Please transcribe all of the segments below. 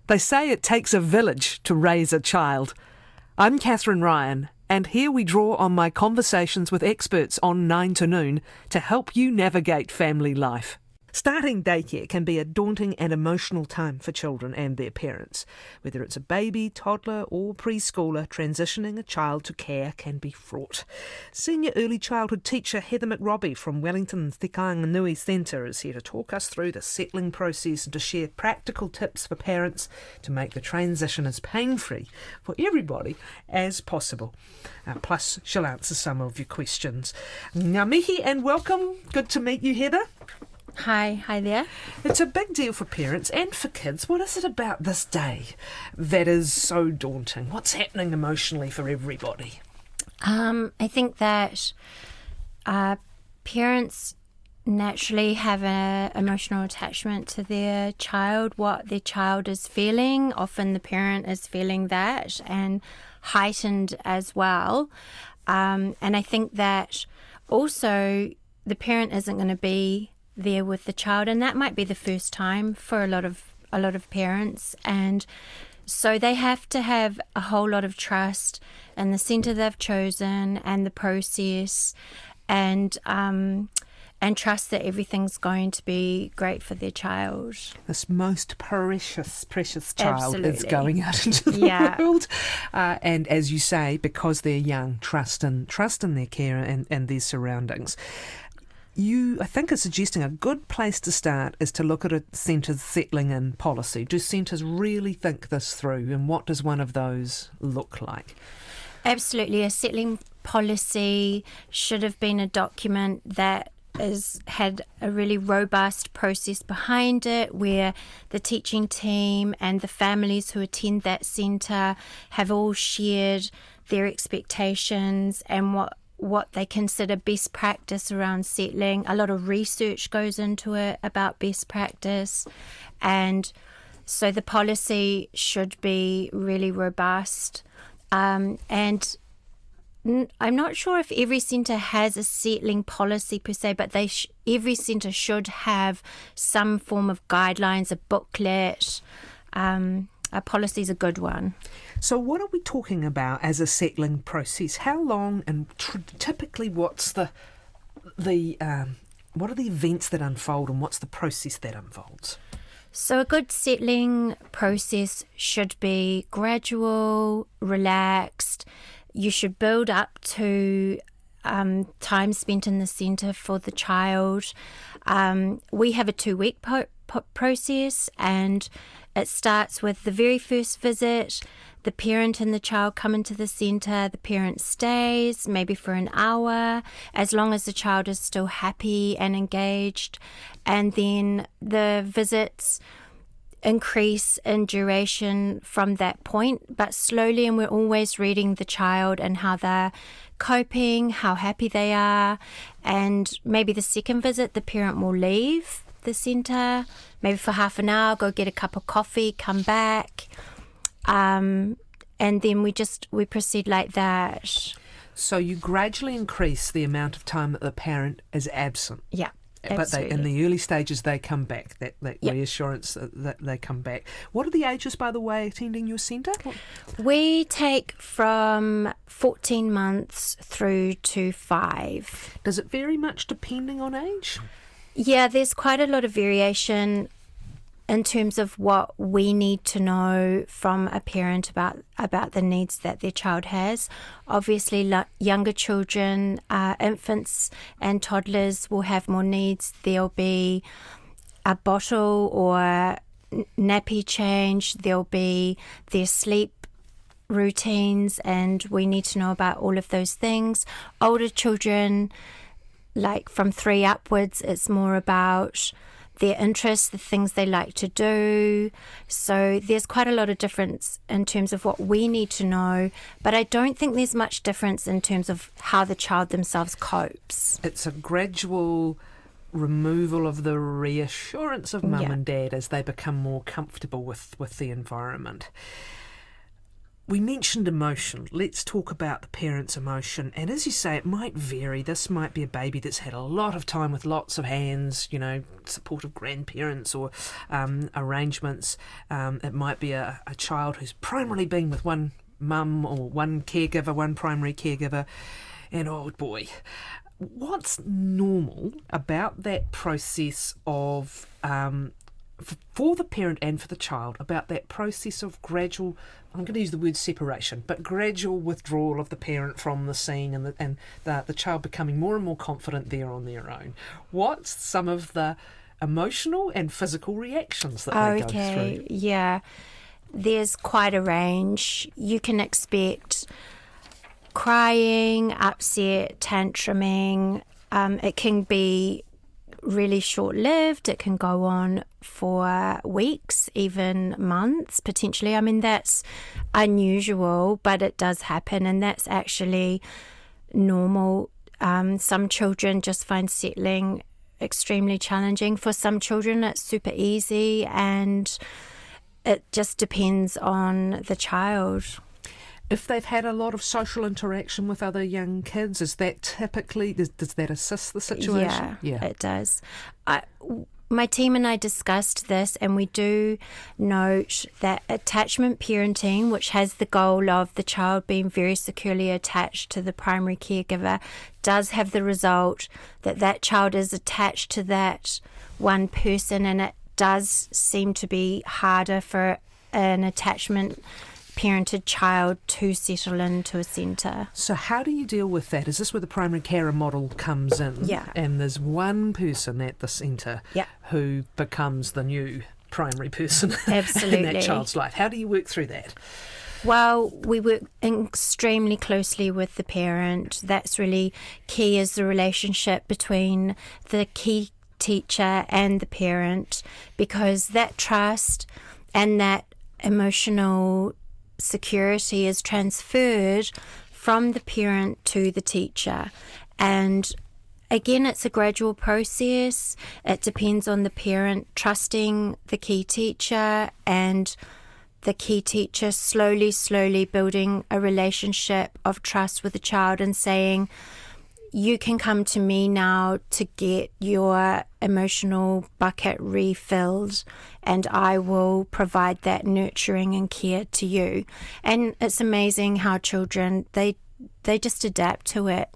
They say it takes a village to raise a child. I'm Catherine Ryan, and here we draw on my conversations with experts on 9 to Noon to help you navigate family life. Starting daycare can be a daunting and emotional time for children and their parents. Whether it's a baby, toddler or preschooler, transitioning a child to care can be fraught. Senior early childhood teacher Heather McRobbie from Wellington's Te Kāinganui Centre is here to talk us through the settling process and to share practical tips for parents to make the transition as pain-free for everybody as possible. Plus, she'll answer some of your questions. Ngā mihi and welcome. Good to meet you, Heather. Hi there. It's a big deal for parents and for kids. What is it about this day that is so daunting? What's happening emotionally for everybody? I think that parents naturally have an emotional attachment to their child, what their child is feeling. Often the parent is feeling that and heightened as well. And I think that also the parent isn't going to be there with the child, and that might be the first time for a lot of parents, and so they have to have a whole lot of trust in the centre they've chosen and the process, and trust that everything's going to be great for their child. This most precious child Absolutely. is going out into the world, and as you say, because they're young, trust in their care and their surroundings. You, I think, are suggesting a good place to start is to look at a centre's settling in policy. Do centres really think this through, and what does one of those look like? Absolutely. A settling policy should have been a document that had a really robust process behind it, where the teaching team and the families who attend that centre have all shared their expectations and what they consider best practice around settling. A lot of research goes into it about best practice, and so the policy should be really robust. And I'm not sure if every centre has a settling policy per se, but every centre should have some form of guidelines, a booklet. A policy is a good one. So what are we talking about as a settling process? How long, and typically what's what are the events that unfold, and what's the process that unfolds? So a good settling process should be gradual, relaxed. You should build up to time spent in the centre for the child. We have a 2-week process, and it starts with the very first visit. The parent and the child come into the centre. The parent stays maybe for an hour, as long as the child is still happy and engaged. And then the visits increase in duration from that point, but slowly, and we're always reading the child and how they're coping, how happy they are. And maybe the second visit, the parent will leave the centre, maybe for half an hour, go get a cup of coffee, come back, and then we proceed like that. So you gradually increase the amount of time that the parent is absent. Yeah. But in the early stages, they come back, that Yep. reassurance that they come back. What are the ages, by the way, attending your centre? We take from 14 months through to 5. Does it vary much depending on age? Yeah, there's quite a lot of variation in terms of what we need to know from a parent about the needs that their child has. Obviously, younger children, infants and toddlers will have more needs. There'll be a bottle or nappy change. There'll be their sleep routines, and we need to know about all of those things. Older children, like from 3 upwards, it's more about their interests, the things they like to do. So there's quite a lot of difference in terms of what we need to know, but I don't think there's much difference in terms of how the child themselves copes. It's a gradual removal of the reassurance of mum Yeah. and dad as they become more comfortable with the environment. we mentioned emotion. Let's talk about the parent's emotion. And as you say, it might vary. This might be a baby that's had a lot of time with lots of hands, supportive grandparents or arrangements. It might be a child who's primarily been with one mum or one caregiver, one primary caregiver. And oh boy, what's normal about that process of, for the parent and for the child, about that process of gradual, I'm going to use the word separation, but gradual withdrawal of the parent from the scene and the child becoming more and more confident there on their own? What's some of the emotional and physical reactions that they go through? Okay, yeah. There's quite a range. You can expect crying, upset, tantruming. It can be really short-lived. It can go on for weeks, even months, potentially. I mean, that's unusual, but it does happen, and that's actually normal. Some children just find settling extremely challenging. For some children, it's super easy, and it just depends on the child. If they've had a lot of social interaction with other young kids, is that typically, does that assist the situation? Yeah, it does. My team and I discussed this, and we do note that attachment parenting, which has the goal of the child being very securely attached to the primary caregiver, does have the result that that child is attached to that one person, and it does seem to be harder for an attachment parented child to settle into a centre. So how do you deal with that? Is this where the primary carer model comes in? Yeah. And there's one person at the centre who becomes the new primary person Absolutely. in that child's life. How do you work through that? Well, we work extremely closely with the parent. That's really key, is the relationship between the key teacher and the parent, because that trust and that emotional security is transferred from the parent to the teacher. And again, it's a gradual process. It depends on the parent trusting the key teacher and the key teacher slowly building a relationship of trust with the child and saying, you can come to me now to get your emotional bucket refilled, and I will provide that nurturing and care to you. And it's amazing how children, they just adapt to it.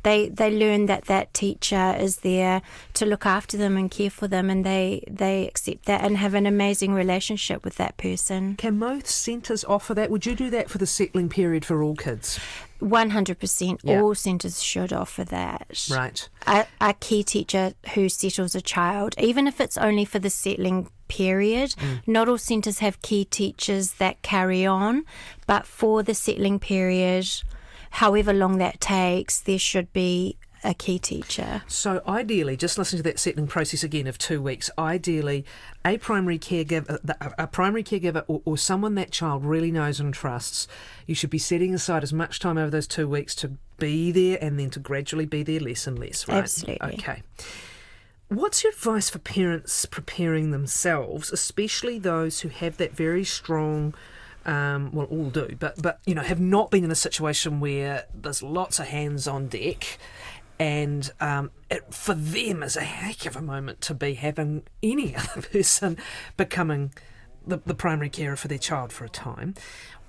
They learn that teacher is there to look after them and care for them, and they accept that and have an amazing relationship with that person. Can most centres offer that? Would you do that for the settling period for all kids? 100%. Yeah. All centres should offer that. Right. A key teacher who settles a child, even if it's only for the settling period. Not all centres have key teachers that carry on, but for the settling period, however long that takes, there should be a key teacher. So ideally, just listening to that settling process again of 2 weeks, ideally a primary caregiver or someone that child really knows and trusts, you should be setting aside as much time over those 2 weeks to be there and then to gradually be there less and less, right? Absolutely. Okay. What's your advice for parents preparing themselves, especially those who have that very strong, well, all do, but have not been in a situation where there's lots of hands on deck, and it for them is a heck of a moment to be having any other person becoming the primary carer for their child for a time.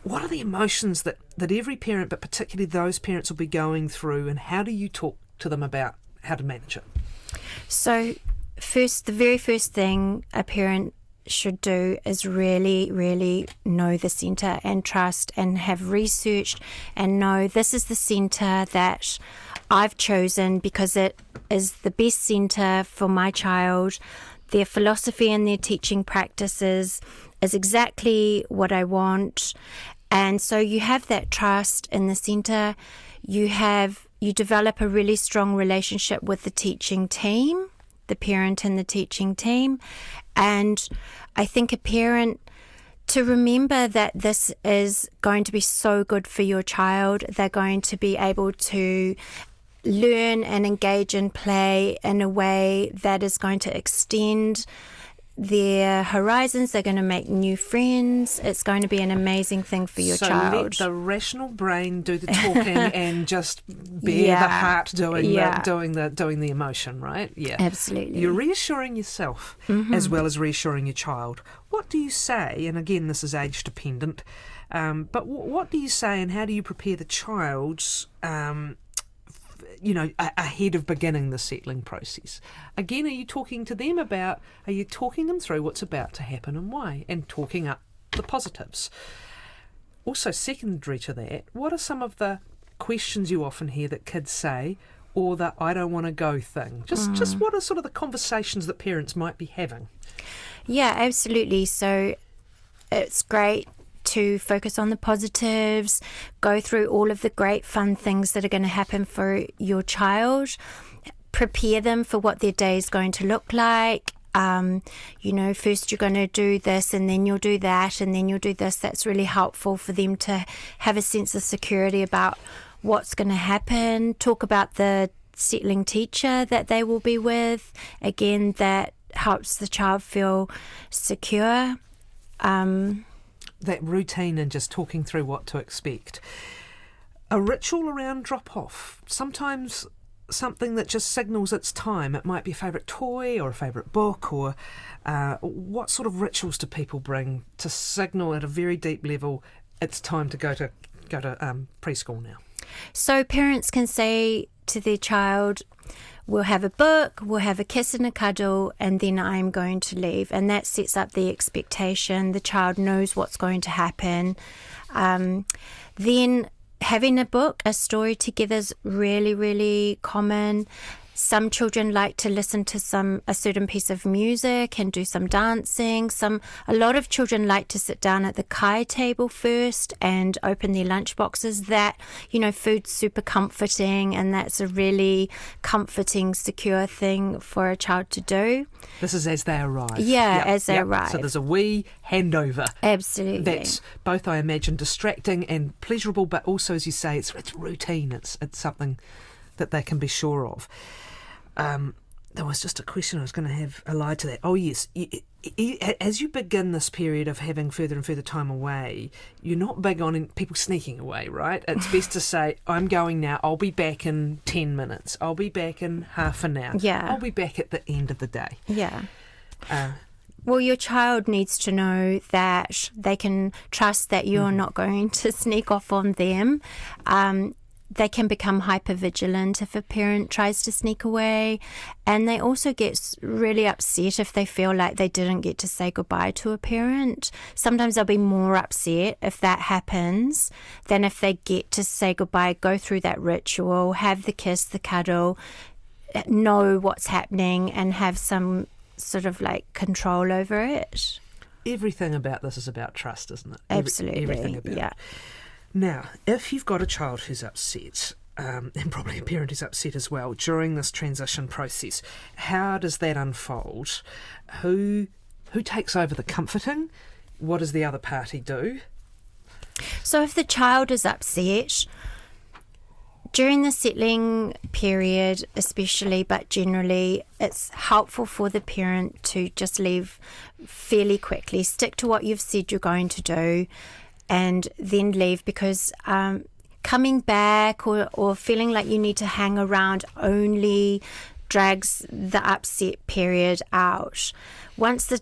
What are the emotions that every parent, but particularly those parents, will be going through, and how do you talk to them about how to manage it? So the very first thing a parent should do is really, really know the centre and trust and have researched and know this is the centre that I've chosen because it is the best centre for my child. Their philosophy and their teaching practices is exactly what I want. And so you have that trust in the centre. You develop a really strong relationship with the teaching team, the parent and the teaching team. And I think a parent to remember that this is going to be so good for your child. They're going to be able to learn and engage and play in a way that is going to extend their horizons. They're going to make new friends. It's going to be an amazing thing for your child. So let the rational brain do the talking and just bear the heart doing the emotion, right? Yeah, absolutely. You're reassuring yourself as well as reassuring your child. What do you say? And again, this is age dependent. But what do you say, and how do you prepare the child's ahead of beginning the settling process? Again, are you talking them through what's about to happen and why, and talking up the positives? Also, secondary to that, what are some of the questions you often hear that kids say, or the I don't want to go thing? Just what are sort of the conversations that parents might be having? Yeah, absolutely. So it's great to focus on the positives, go through all of the great fun things that are going to happen for your child, prepare them for what their day is going to look like. First you're going to do this, and then you'll do that, and then you'll do this. That's really helpful for them to have a sense of security about what's going to happen. Talk about the settling teacher that they will be with. Again, that helps the child feel secure. That routine and just talking through what to expect. A ritual around drop-off. Sometimes something that just signals it's time. It might be a favourite toy or a favourite book, or what sort of rituals do people bring to signal at a very deep level it's time to go to preschool now? So parents can say to their child, we'll have a book, we'll have a kiss and a cuddle, and then I'm going to leave. And that sets up the expectation. The child knows what's going to happen. Then having a book, a story together is really, really common. Some children like to listen to a certain piece of music and do some dancing. A lot of children like to sit down at the kai table first and open their lunch boxes. Food's super comforting, and that's a really comforting, secure thing for a child to do. This is as they arrive. Yeah, as they arrive. So there's a wee handover. Absolutely. That's both, I imagine, distracting and pleasurable, but also, as you say, it's routine. It's something that they can be sure of. There was just a question I was going to have allied to that. Oh, yes. As you begin this period of having further and further time away, you're not big on people sneaking away, right? It's best to say, I'm going now. I'll be back in 10 minutes. I'll be back in half an hour. Yeah. I'll be back at the end of the day. Yeah. Well, your child needs to know that they can trust that you're not going to sneak off on them. They can become hypervigilant if a parent tries to sneak away, and they also get really upset if they feel like they didn't get to say goodbye to a parent. Sometimes they'll be more upset if that happens than if they get to say goodbye, go through that ritual, have the kiss, the cuddle, know what's happening, and have some sort of control over it. Everything about this is about trust, isn't it? Absolutely. Everything about it. Now, if you've got a child who's upset, and probably a parent who's upset as well, during this transition process, how does that unfold? Who takes over the comforting? What does the other party do? So if the child is upset, during the settling period especially, but generally, it's helpful for the parent to just leave fairly quickly. Stick to what you've said you're going to do, and then leave, because coming back or feeling like you need to hang around only drags the upset period out. Once the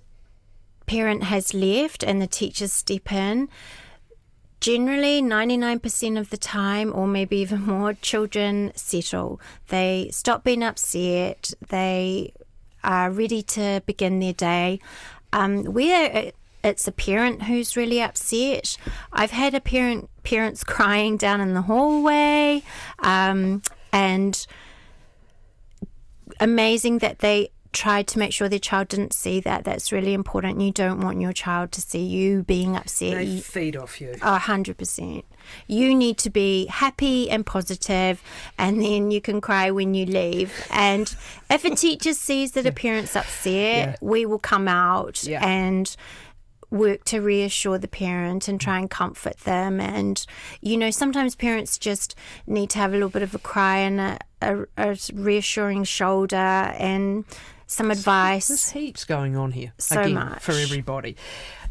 parent has left and the teachers step in, generally 99% of the time, or maybe even more, children settle. They stop being upset. They are ready to begin their day. Where it's a parent who's really upset, I've had parents crying down in the hallway, and amazing that they tried to make sure their child didn't see that. That's really important. You don't want your child to see you being upset. They feed off you. 100%. You need to be happy and positive, and then you can cry when you leave. And if a teacher sees that a parent's upset, we will come out and work to reassure the parent and try and comfort them. And sometimes parents just need to have a little bit of a cry and a reassuring shoulder, and some advice. There's heaps going on here. So again, much. for everybody.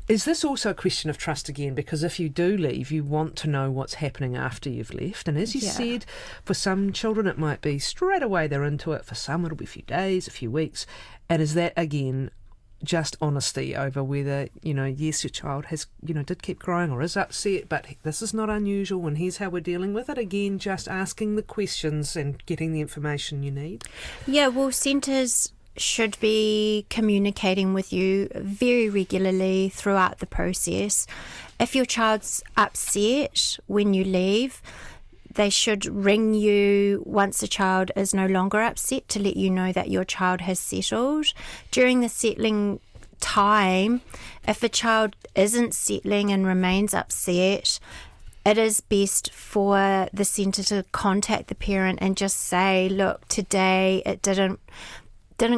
Is this also a question of trust again? Because if you do leave, you want to know what's happening after you've left. And as you said, for some children it might be straight away they're into it. For some it'll be a few days, a few weeks. And is that, again, just honesty over whether, yes, your child has, did keep crying or is upset, but this is not unusual and here's how we're dealing with it. Again, just asking the questions and getting the information you need. Yeah, well, centres should be communicating with you very regularly throughout the process. If your child's upset when you leave, they should ring you once the child is no longer upset to let you know that your child has settled. During the settling time, if a child isn't settling and remains upset, it is best for the centre to contact the parent and just say, look, today it didn't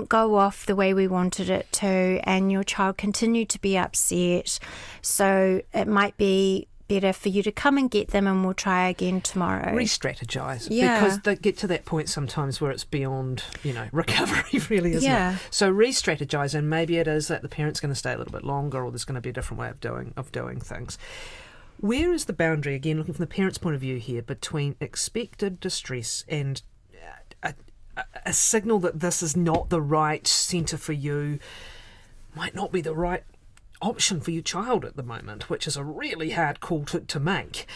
go off the way we wanted it to, and your child continued to be upset. So it might be better for you to come and get them and we'll try again tomorrow. Re-strategise. Yeah. Because they get to that point sometimes where it's beyond, recovery really, isn't Yeah. it? So re-strategise, and maybe it is that the parent's going to stay a little bit longer or there's going to be a different way of doing things. Where is the boundary, again, looking from the parent's point of view here, between expected distress and a signal that this is not the right centre for you, might not be the right option for your child at the moment, which is a really hard call to make.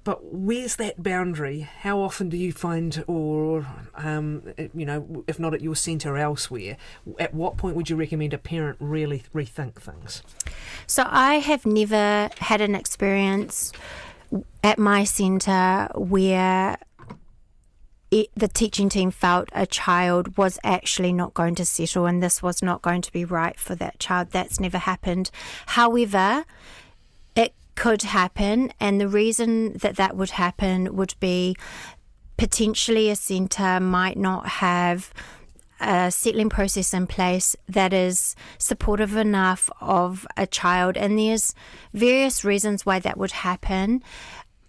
But where's that boundary? How often do you find, or, if not at your centre, elsewhere, at what point would you recommend a parent really rethink things? So I have never had an experience at my centre where the teaching team felt a child was actually not going to settle and this was not going to be right for that child. That's never happened. However, it could happen, and the reason that would happen would be potentially a centre might not have a settling process in place that is supportive enough of a child, and there's various reasons why that would happen.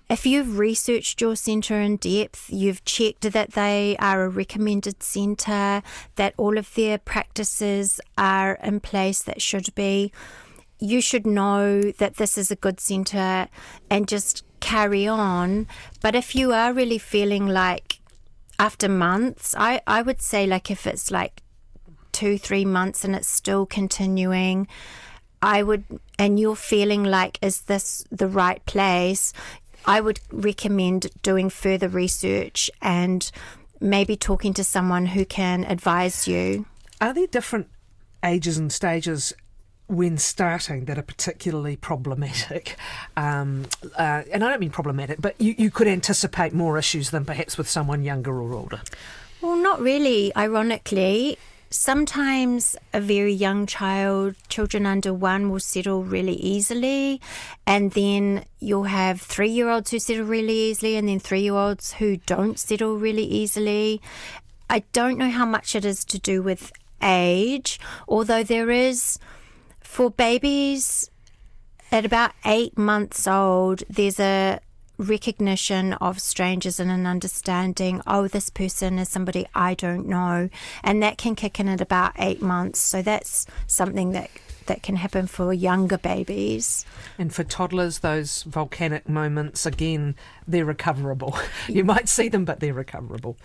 If you've researched your centre in depth, you've checked that they are a recommended centre, that all of their practices are in place that should be, you should know that this is a good centre and just carry on. But if you are really feeling like after months, I would say like if it's like 2-3 months and it's still continuing, and you're feeling like, is this the right place? I would recommend doing further research and maybe talking to someone who can advise you. Are there different ages and stages when starting that are particularly problematic? And I don't mean problematic, but you could anticipate more issues than perhaps with someone younger or older. Well, not really, ironically. Sometimes a very young children under 1 will settle really easily, and then you'll have 3-year-olds who settle really easily and then 3-year-olds who don't settle really easily. I don't know how much it is to do with age, although there is, for babies at about 8 months old, there's a recognition of strangers and an understanding, oh, this person is somebody I don't know, and that can kick in at about 8 months. So that's something that can happen for younger babies. And for toddlers, those volcanic moments, again, they're recoverable. You might see them, but they're recoverable.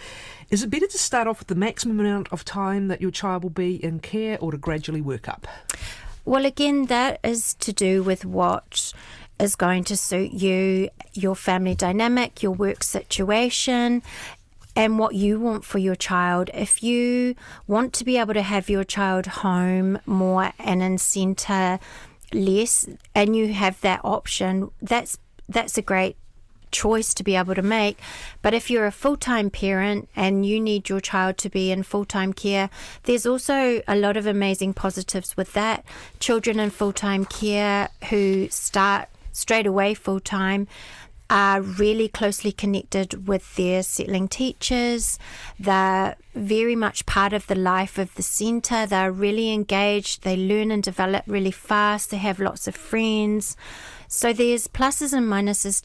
Is it better to start off with the maximum amount of time that your child will be in care, or to gradually work up? Well, again, that is to do with what is going to suit you, your family dynamic, your work situation, and what you want for your child. If you want to be able to have your child home more and in centre less, and you have that option, that's a great choice to be able to make. But if you're a full-time parent and you need your child to be in full-time care, there's also a lot of amazing positives with that. Children in full-time care who start straight away full-time are really closely connected with their settling teachers. They're very much part of the life of the centre. They're really engaged. They learn and develop really fast. They have lots of friends. So there's pluses and minuses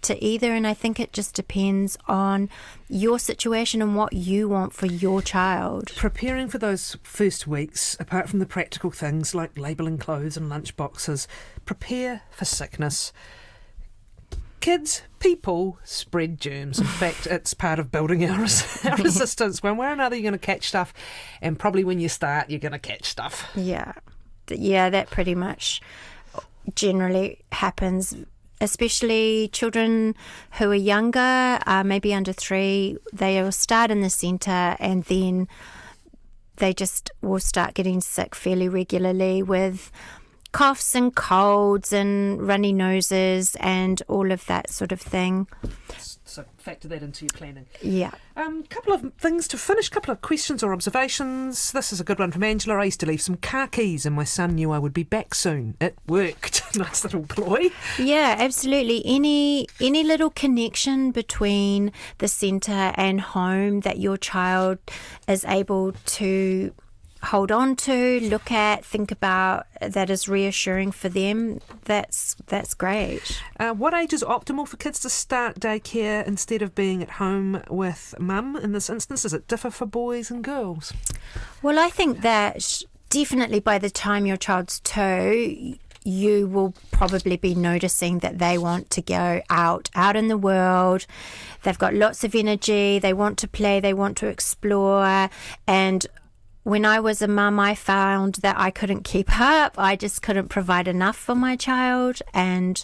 to either, and I think it just depends on your situation and what you want for your child. Preparing for those first weeks, apart from the practical things like labelling clothes and lunch boxes, prepare for sickness. Kids, people spread germs. In fact, it's part of building our resistance. One way or another, you're going to catch stuff, and probably when you start, you're going to catch stuff. Yeah, that pretty much generally happens, especially children who are younger, maybe under 3. They will start in the centre, and then they just will start getting sick fairly regularly with coughs and colds and runny noses and all of that sort of thing. So factor that into your planning. Yeah. Couple of things to finish, couple of questions or observations. This is a good one from Angela. I used to leave some car keys and my son knew I would be back soon. It worked. Nice little ploy. Yeah, absolutely. Any little connection between the centre and home that your child is able to hold on to, look at, think about, that is reassuring for them, that's great. What age is optimal for kids to start daycare instead of being at home with mum in this instance? Does it differ for boys and girls? Well, I think that definitely by the time your child's 2, you will probably be noticing that they want to go out in the world. They've got lots of energy, they want to play, they want to explore, and when I was a mum, I found that I couldn't keep up. I just couldn't provide enough for my child. And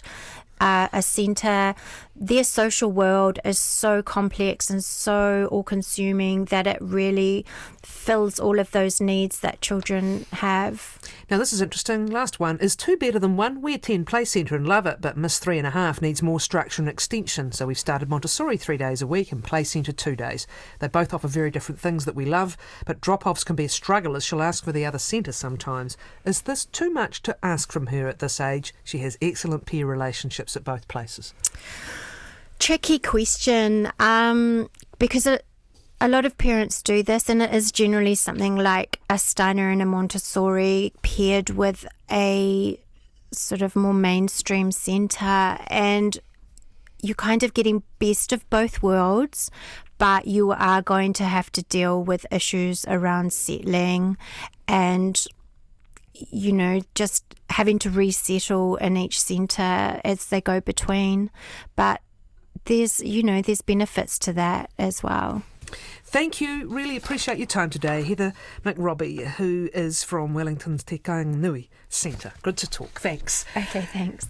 a centre, their social world is so complex and so all-consuming that it really fills all of those needs that children have. Now, this is interesting. Last one. Is 2 better than 1? We attend Play Centre and love it, but Miss 3.5 needs more structure and extension. So we've started Montessori 3 days a week and Play Centre 2 days. They both offer very different things that we love, but drop-offs can be a struggle as she'll ask for the other centre sometimes. Is this too much to ask from her at this age? She has excellent peer relationships at both places. Tricky question, because a lot of parents do this, and it is generally something like a Steiner and a Montessori paired with a sort of more mainstream centre, and you're kind of getting best of both worlds, but you are going to have to deal with issues around settling and, you know, just having to resettle in each centre as they go between. But there's benefits to that as well. Thank you. Really appreciate your time today, Heather McRobbie, who is from Wellington's Te Kainganui Centre. Good to talk. Thanks. Okay, thanks.